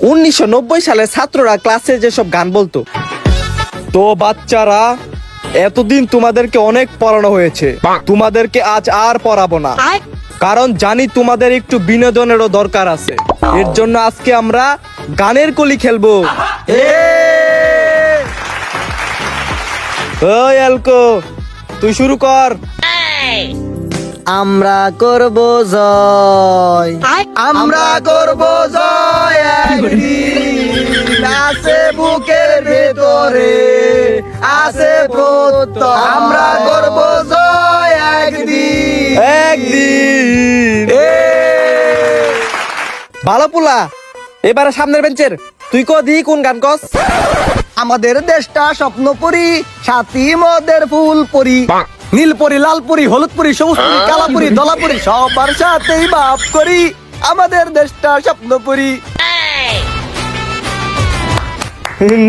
1990 সালে ছাত্ররা ক্লাসে যেসব গান বলতো। তো বাচ্চারা, এতদিন তোমাদেরকে অনেক পড়ানো হয়েছে, তোমাদেরকে আজ আর পড়াবো না, কারণ জানি তোমাদের একটু বিনোদনেরও দরকার আছে। এর জন্য আজকে আমরা গানের কলি খেলবো। ওই এলকো, তুই শুরু কর। আমরা করব জয়, আমরা করব জয়, একদিন আছে বুকের ভেতরে, আছে প্রত্যয়। আমরা করব জয় একদিন, একদিন। ভালো পোলা, এবারে সামনের বেঞ্চের তুই কদি কোন গান কস? আমাদের দেশটা স্বপ্নপুরী, সাথী মদের ফুলপুরি, নীলপুরি, লালপুরি, হলুদপুরি, সবুজপুরি, কালাপুরি, দলাপুরি, সবার সাথেই বাপ করি। আমাদের দেশটা স্বপ্নপুরি।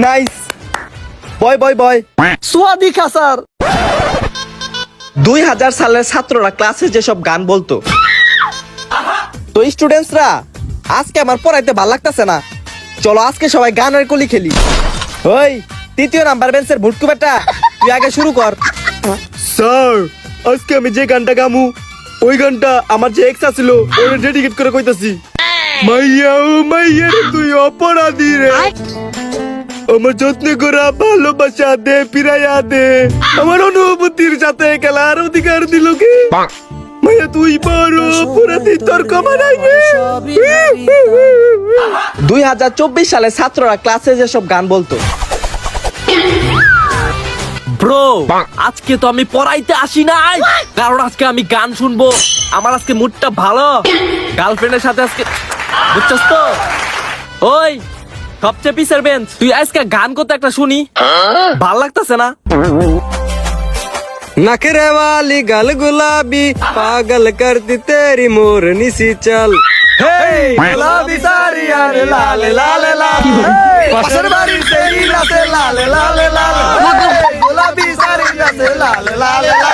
নাইস, বয় বয় বয়। সুয়াদি খাসার। 2000 সালের ছাত্ররা ক্লাসে যেসব গান বলতো। তো স্টুডেন্টসরা, আজকে আমার পড়াইতে ভাল লাগতেছে না, চলো আজকে সবাই গানের কলি খেলি। ওই তৃতীয় নাম্বার বেঞ্চের ভুটকু বেটা, তুই আগে শুরু কর। স্যার, আজকে আমি যে গানটা গামু, ওই গানটা আমার যে এক্স ছিল ওরে ডেডিকেট করে কইতাছি। মাইয়া ও মাইয়া রে, তুই অপরাধী রে, আমার যত্ন করা ভালোবাসা দে, ফিরাইয়া দে, আমার অনুভূতির সাথে খেলার অধিকার দিল কে? মাইয়া তুই বড় অপরাধী, তোর ক্ষমা নাই রে। 2024 সালে ছাত্ররা ক্লাসে যেসব গান বলতো। ব্রো, আজকে তো আমি পড়াইতে আসি নাই, কারণ আজকে আমি গান শুনবো। আমার আজকে মুডটা ভালো, গার্লফ্রেন্ডের সাথে আজকে, বুঝছস তো? ওই সবচেয়ে পিছের বেঞ্চ, তুই আজকে গান করতে একটা শুনি, ভাল লাগতেছে না? नखरे वाली गल गुलाबी, पागल करती तेरी मोरनी सी चल। गुलाबी साड़ी आने लाल लाल लाल, पसर बारी तेरी लाल लाल लाल लाल, गुलाबी साड़ी लाल लाल लाल।